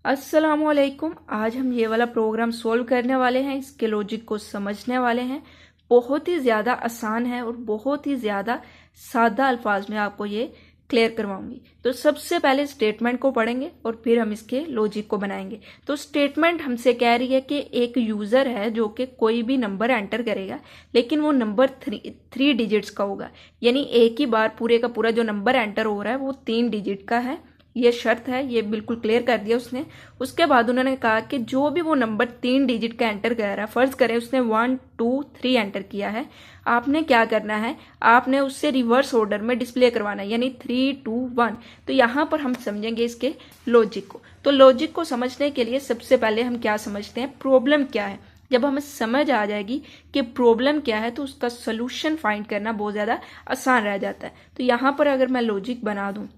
अस्सलामुअलैकुम। आज हम ये वाला प्रोग्राम सोल्व करने वाले हैं, इसके लॉजिक को समझने वाले हैं। बहुत ही ज़्यादा आसान है और बहुत ही ज़्यादा सादा अल्फाज में आपको ये क्लियर करवाऊंगी। तो सबसे पहले स्टेटमेंट को पढ़ेंगे और फिर हम इसके लॉजिक को बनाएंगे। तो स्टेटमेंट हमसे कह रही है कि एक यूज़र है जो कि कोई भी नंबर एंटर करेगा, लेकिन वो नंबर थ्री डिजिट्स का होगा। यानी एक ही बार पूरे का पूरा जो नंबर एंटर हो रहा है वो 3 डिजिट का है। ये शर्त है, ये बिल्कुल क्लियर कर दिया उसने। उसके बाद उन्होंने कहा कि जो भी वो नंबर 3 डिजिट का एंटर कर रहा है, फर्ज करें उसने 1 2 3 एंटर किया है, आपने क्या करना है, आपने उससे रिवर्स ऑर्डर में डिस्प्ले करवाना है, यानी 3 2 1। तो यहां पर हम समझेंगे इसके लॉजिक को। तो लॉजिक को समझने के लिए सबसे पहले हम क्या समझते हैं, प्रॉब्लम क्या है। जब हमें समझ आ जाएगी कि प्रॉब्लम क्या है तो उसका सोल्यूशन फाइंड करना बहुत ज़्यादा आसान रह जाता है। तो यहाँ पर अगर मैं लॉजिक बना दूँ,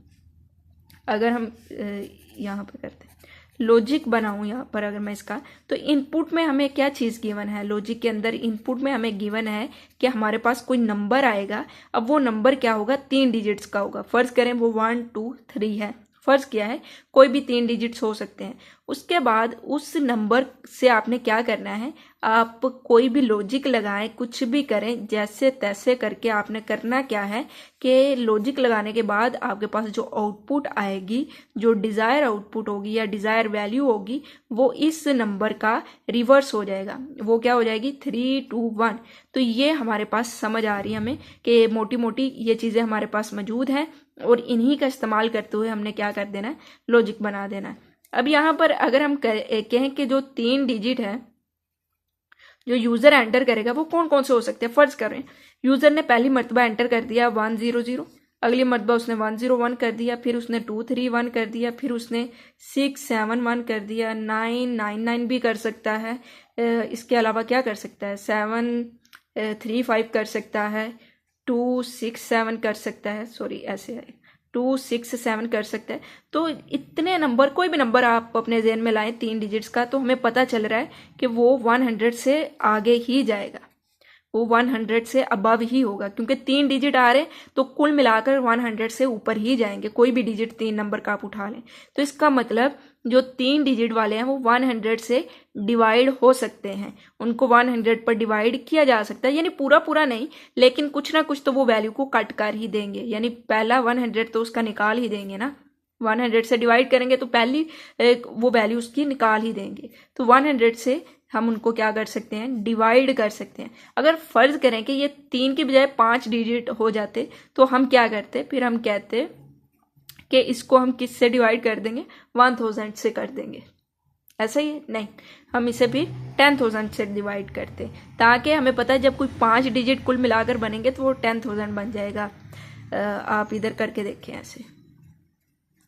अगर हम यहाँ पर करते हैं लॉजिक बनाऊं यहाँ पर अगर मैं इसका, तो इनपुट में हमें क्या चीज़ गिवन है, लॉजिक के अंदर इनपुट में हमें गिवन है कि हमारे पास कोई नंबर आएगा। अब वो नंबर क्या होगा, 3 डिजिट्स का होगा। फर्ज करें वो 1 2 3 है, फर्ज किया है, कोई भी 3 डिजिट्स हो सकते हैं। उसके बाद उस नंबर से आपने क्या करना है, आप कोई भी लॉजिक लगाएं, कुछ भी करें, जैसे तैसे करके आपने करना क्या है कि लॉजिक लगाने के बाद आपके पास जो आउटपुट आएगी, जो डिज़ायर आउटपुट होगी या डिज़ायर वैल्यू होगी, वो इस नंबर का रिवर्स हो जाएगा। वो क्या हो जाएगी, 3 2 1। तो ये हमारे पास समझ आ रही है हमें कि मोटी मोटी ये चीज़ें हमारे पास मौजूद हैं और इन्हीं का इस्तेमाल करते हुए हमने क्या कर देना है, लॉजिक बना देना है। अब यहाँ पर अगर हम कहें कि जो 3 डिजिट है जो यूज़र एंटर करेगा वो कौन कौन से हो सकते हैं। फर्ज करें यूज़र ने पहली मरतबा एंटर कर दिया 1 0 0, अगली मरतबा उसने 1 0 1 कर दिया, फिर उसने 2 3 1 कर दिया, फिर उसने 6 7 1 कर दिया, 9 9 9 भी कर सकता है। इसके अलावा क्या कर सकता है, 7 3 5 कर सकता है, 2 6 7 कर सकता है, सॉरी ऐसे है 2 6 7 कर सकता है। तो इतने नंबर, कोई भी नंबर आप अपने ज़हन में लाएं 3 डिजिट्स का, तो हमें पता चल रहा है कि वो 100 से आगे ही जाएगा, वो 100 से अबव ही होगा, क्योंकि 3 डिजिट आ रहे हैं तो कुल मिलाकर 100 से ऊपर ही जाएंगे। कोई भी डिजिट 3 नंबर का आप उठा लें, तो इसका मतलब जो 3 डिजिट वाले हैं वो 100 से डिवाइड हो सकते हैं, उनको 100 पर डिवाइड किया जा सकता है। यानी पूरा पूरा नहीं, लेकिन कुछ ना कुछ तो वो वैल्यू को कट कर ही देंगे। यानी पहला 100 तो उसका निकाल ही देंगे ना, 100 से डिवाइड करेंगे तो पहली वो वैल्यू उसकी निकाल ही देंगे। तो 100 से हम उनको क्या कर सकते हैं, डिवाइड कर सकते हैं। अगर फर्ज करें कि ये 3 की बजाय 5 डिजिट हो जाते तो हम क्या करते, फिर हम कहते कि इसको हम किससे डिवाइड कर देंगे, 1000 से कर देंगे। ऐसा ही है, नहीं, हम इसे भी 10,000 से डिवाइड करते, ताकि हमें पता है जब कोई 5 डिजिट कुल मिलाकर बनेंगे तो वो 10,000 बन जाएगा। आप इधर करके देखें, ऐसे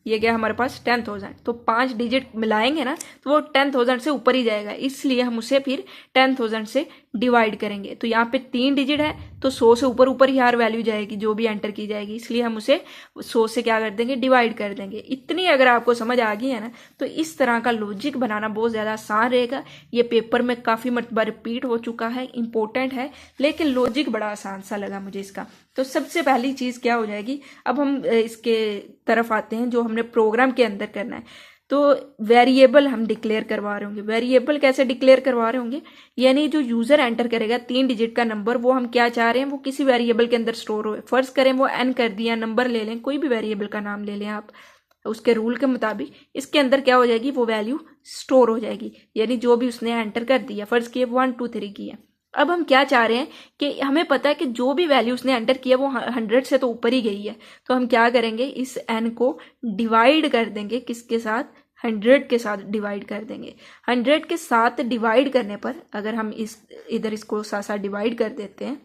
ये क्या हमारे पास 10,000, तो 5 डिजिट मिलाएंगे ना तो वो 10,000 से ऊपर ही जाएगा, इसलिए हम उसे फिर 10,000 से डिवाइड करेंगे। तो यहाँ पे 3 डिजिट है तो 100 से ऊपर ऊपर ही हर वैल्यू जाएगी जो भी एंटर की जाएगी, इसलिए हम उसे 100 से क्या कर देंगे, डिवाइड कर देंगे। इतनी अगर आपको समझ आ गई है ना, तो इस तरह का लॉजिक बनाना बहुत ज़्यादा आसान रहेगा। ये पेपर में काफ़ी मरतबा रिपीट हो चुका है, इंपॉर्टेंट है, लेकिन लॉजिक बड़ा आसान सा लगा मुझे इसका। तो सबसे पहली चीज़ क्या हो जाएगी, अब हम इसके तरफ आते हैं जो हमने प्रोग्राम के अंदर करना है। तो वेरिएबल हम डिक्लेयर करवा रहे होंगे। वेरिएबल कैसे डिक्लेयर करवा रहे होंगे, यानी जो यूज़र एंटर करेगा 3 डिजिट का नंबर, वो हम क्या चाह रहे हैं, वो किसी वेरिएबल के अंदर स्टोर हो। फर्ज करें वो n कर दिया, नंबर ले लें, कोई भी वेरिएबल का नाम ले लें आप, उसके रूल के मुताबिक इसके अंदर क्या हो जाएगी, वो वैल्यू स्टोर हो जाएगी। यानी जो भी उसने एंटर कर दिया, फर्ज किए 1 2 3 किया। अब हम क्या चाह रहे हैं कि हमें पता है कि जो भी वैल्यू उसने एंटर किया वो 100 से तो ऊपर ही गई है, तो हम क्या करेंगे, इस n को डिवाइड कर देंगे, किसके साथ, 100 के साथ डिवाइड कर देंगे। 100 के साथ डिवाइड करने पर अगर हम इधर इसको साथ साथ डिवाइड कर देते हैं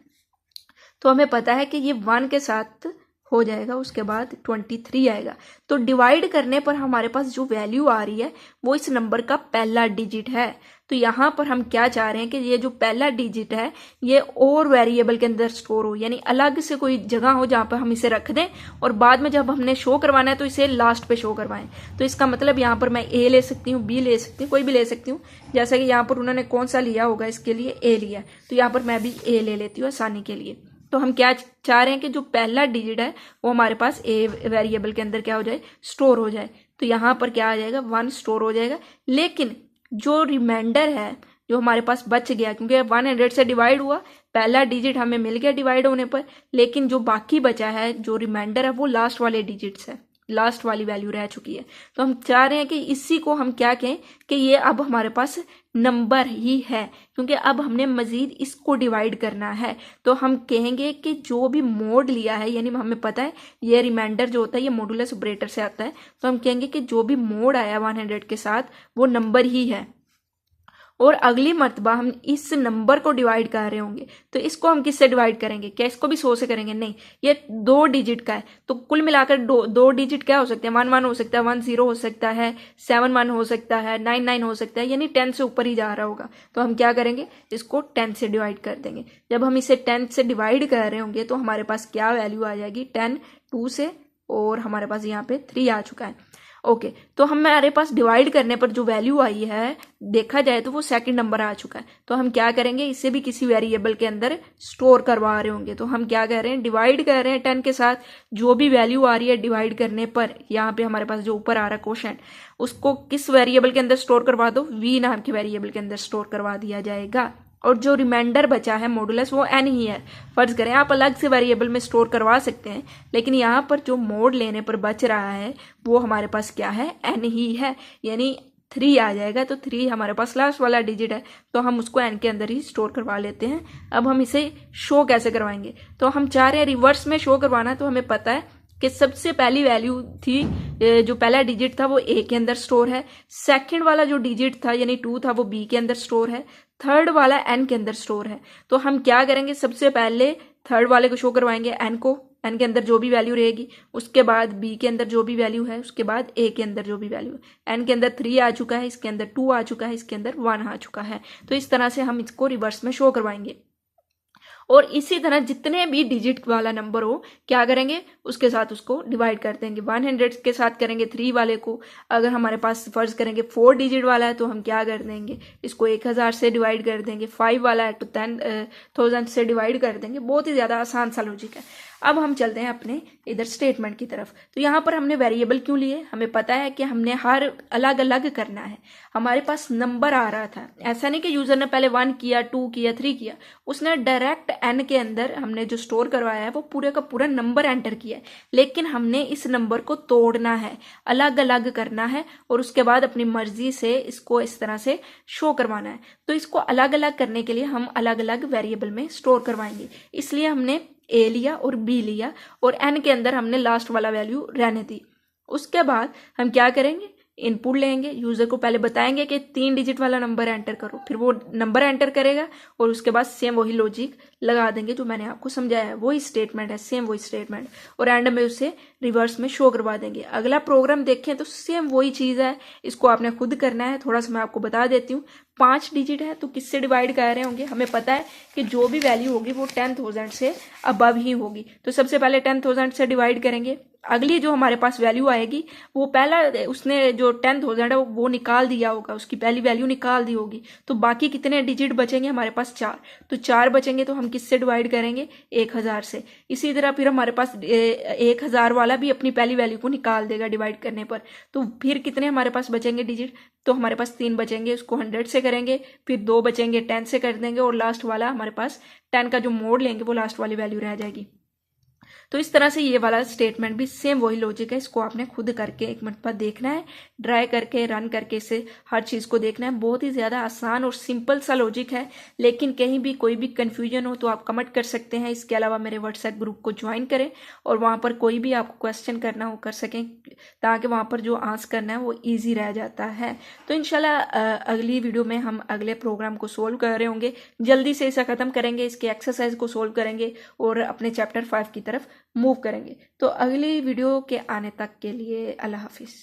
तो हमें पता है कि ये 1 के साथ हो जाएगा, उसके बाद 23 आएगा। तो डिवाइड करने पर हमारे पास जो वैल्यू आ रही है वो इस नंबर का पहला डिजिट है। तो यहाँ पर हम क्या चाह रहे हैं कि ये जो पहला डिजिट है ये और वेरिएबल के अंदर स्टोर हो, यानी अलग से कोई जगह हो जहाँ पर हम इसे रख दें और बाद में जब हमने शो करवाना है तो इसे लास्ट पे शो करवाएं। तो इसका मतलब यहाँ पर मैं ए ले सकती हूँ, बी ले सकती हूँ, कोई भी ले सकती हूँ। जैसा कि यहाँ पर उन्होंने कौन सा लिया होगा, इसके लिए ए लिया, तो यहाँ पर मैं भी ए ले लेती हूँ आसानी के लिए। तो हम क्या चाह रहे हैं कि जो पहला डिजिट है वो हमारे पास ए वेरिएबल के अंदर क्या हो जाए, स्टोर हो जाए। तो यहाँ पर क्या आ जाएगा, 1 स्टोर हो जाएगा। लेकिन जो रिमाइंडर है जो हमारे पास बच गया, क्योंकि 100 से डिवाइड हुआ, पहला डिजिट हमें मिल गया डिवाइड होने पर, लेकिन जो बाकी बचा है, जो रिमाइंडर है, वो लास्ट वाले डिजिट्स है, लास्ट वाली वैल्यू रह चुकी है। तो हम चाह रहे हैं कि इसी को हम क्या कहें कि ये अब हमारे पास नंबर ही है, क्योंकि अब हमने मजीद इसको डिवाइड करना है। तो हम कहेंगे कि जो भी मोड लिया है, यानी हमें पता है ये रिमाइंडर जो होता है ये मॉडुलस ऑपरेटर से आता है, तो हम कहेंगे कि जो भी मोड आया 100 के साथ वो नंबर ही है। और अगली मर्तबा हम इस नंबर को डिवाइड कर रहे होंगे तो इसको हम किससे डिवाइड करेंगे, क्या इसको भी 100 से करेंगे? नहीं, ये 2 डिजिट का है, तो कुल मिलाकर दो डिजिट क्या हो सकते हैं, 11 हो सकता है, 10 हो सकता है, 71 हो सकता है, 99 हो सकता है, यानी 10 से ऊपर ही जा रहा होगा। तो हम क्या करेंगे, इसको 10 से डिवाइड कर देंगे। जब हम इसे 10 से डिवाइड कर रहे होंगे तो हमारे पास क्या वैल्यू आ जाएगी, 10 2 से, और हमारे पास यहाँ पे 3 आ चुका है। ओके, तो हमारे पास डिवाइड करने पर जो वैल्यू आई है, देखा जाए तो वो सेकंड नंबर आ चुका है। तो हम क्या करेंगे, इसे भी किसी वेरिएबल के अंदर स्टोर करवा रहे होंगे। तो हम क्या कर रहे हैं, डिवाइड कर रहे हैं 10 के साथ, जो भी वैल्यू आ रही है डिवाइड करने पर, यहाँ पे हमारे पास जो ऊपर आ रहा है क्वोशंट, उसको किस वेरिएबल के अंदर स्टोर करवा दो, वी नाम के वेरिएबल के अंदर स्टोर करवा दिया जाएगा। और जो रिमाइंडर बचा है मॉडुलस, वो एन ही है। फर्ज करें आप अलग से वेरिएबल में स्टोर करवा सकते हैं, लेकिन यहाँ पर जो मोड लेने पर बच रहा है वो हमारे पास क्या है, एन ही है, यानी 3 आ जाएगा। तो 3 हमारे पास लास्ट वाला डिजिट है, तो हम उसको एन के अंदर ही स्टोर करवा लेते हैं। अब हम इसे शो कैसे करवाएंगे, तो हम चाह रहे हैं रिवर्स में शो करवाना। तो हमें पता है कि सबसे पहली वैल्यू थी, जो पहला डिजिट था वो ए के अंदर स्टोर है, सेकंड वाला जो डिजिट था यानी 2 था वो बी के अंदर स्टोर है, थर्ड वाला एन के अंदर स्टोर है। तो हम क्या करेंगे, सबसे पहले थर्ड वाले को शो करवाएंगे, एन को, एन के अंदर जो भी वैल्यू रहेगी, उसके बाद बी के अंदर जो भी वैल्यू है, उसके बाद ए के अंदर जो भी वैल्यू है। एन के अंदर 3 आ चुका है, इसके अंदर 2 आ चुका है, इसके अंदर 1 आ चुका है। तो इस तरह से हम इसको रिवर्स में शो करवाएंगे। और इसी तरह जितने भी डिजिट वाला नंबर हो, क्या करेंगे, उसके साथ उसको डिवाइड कर देंगे। 100 के साथ करेंगे 3 वाले को। अगर हमारे पास फर्ज करेंगे 4 डिजिट वाला है तो हम क्या कर देंगे, इसको 1000 से डिवाइड कर देंगे। 5 वाला है तो 10,000 से डिवाइड कर देंगे। बहुत ही ज्यादा आसान सा लॉजिक है। अब हम चलते हैं अपने इधर स्टेटमेंट की तरफ। तो यहाँ पर हमने वेरिएबल क्यों लिए, हमें पता है कि हमने हर अलग अलग करना है। हमारे पास नंबर आ रहा था, ऐसा नहीं कि यूजर ने पहले 1 किया, 2 किया, 3 किया, उसने डायरेक्ट एन के अंदर हमने जो स्टोर करवाया है वो पूरे का पूरा नंबर एंटर किया है। लेकिन हमने इस नंबर को तोड़ना है, अलग अलग करना है, और उसके बाद अपनी मर्जी से इसको इस तरह से शो करवाना है। तो इसको अलग अलग करने के लिए हम अलग अलग वेरिएबल में स्टोर करवाएंगे। इसलिए हमने ए लिया और बी लिया, और एन के अंदर हमने लास्ट वाला वैल्यू रहने दी। उसके बाद हम क्या करेंगे, इनपुट लेंगे, यूजर को पहले बताएंगे कि 3 डिजिट वाला नंबर एंटर करो, फिर वो नंबर एंटर करेगा, और उसके बाद सेम वही लॉजिक लगा देंगे जो मैंने आपको समझाया है। वही स्टेटमेंट है, सेम वही स्टेटमेंट, और एंड में उसे रिवर्स में शो करवा देंगे। अगला प्रोग्राम देखें तो सेम वही चीज है, इसको आपने खुद करना है। थोड़ा सा मैं आपको बता देती हूँ। 5 डिजिट है तो किससे डिवाइड कर रहे होंगे, हमें पता है कि जो भी वैल्यू होगी वो 10,000 से अबव ही होगी। तो सबसे पहले 10,000 से डिवाइड करेंगे। अगली जो हमारे पास वैल्यू आएगी वो पहला, उसने जो 10,000 है वो निकाल दिया होगा, उसकी पहली वैल्यू निकाल दी होगी। तो बाकी कितने डिजिट बचेंगे हमारे पास, 4। तो 4 बचेंगे तो हम किससे डिवाइड करेंगे, 1000 से। इसी तरह फिर हमारे पास 1000 वाला भी अपनी पहली वैल्यू को निकाल देगा डिवाइड करने पर। तो फिर कितने हमारे पास बचेंगे डिजिट, तो हमारे पास 3 बचेंगे, उसको 100 से करेंगे, फिर 2 बचेंगे 10 से कर देंगे, और लास्ट वाला हमारे पास 10 का जो मोड लेंगे वो लास्ट वाली वैल्यू रह जाएगी। तो इस तरह से ये वाला स्टेटमेंट भी सेम वही लॉजिक है। इसको आपने खुद करके 1 मिनट बाद देखना है, ट्राई करके रन करके इसे हर चीज को देखना है। बहुत ही ज्यादा आसान और सिंपल सा लॉजिक है, लेकिन कहीं भी कोई भी कंफ्यूजन हो तो आप कमेंट कर सकते हैं। इसके अलावा मेरे व्हाट्सएप ग्रुप को ज्वाइन करें, और वहां पर कोई भी आपको क्वेश्चन करना हो कर सकें, ताकि वहां पर जो आंसर करना है वो ईजी रह जाता है। तो इंशाल्लाह अगली वीडियो में हम अगले प्रोग्राम को सोल्व कर रहे होंगे। जल्दी से इसे खत्म करेंगे, इसके एक्सरसाइज को सोल्व करेंगे और अपने चैप्टर 5 की तरफ मूव करेंगे। तो अगली वीडियो के आने तक के लिए अल्लाह हाफिज।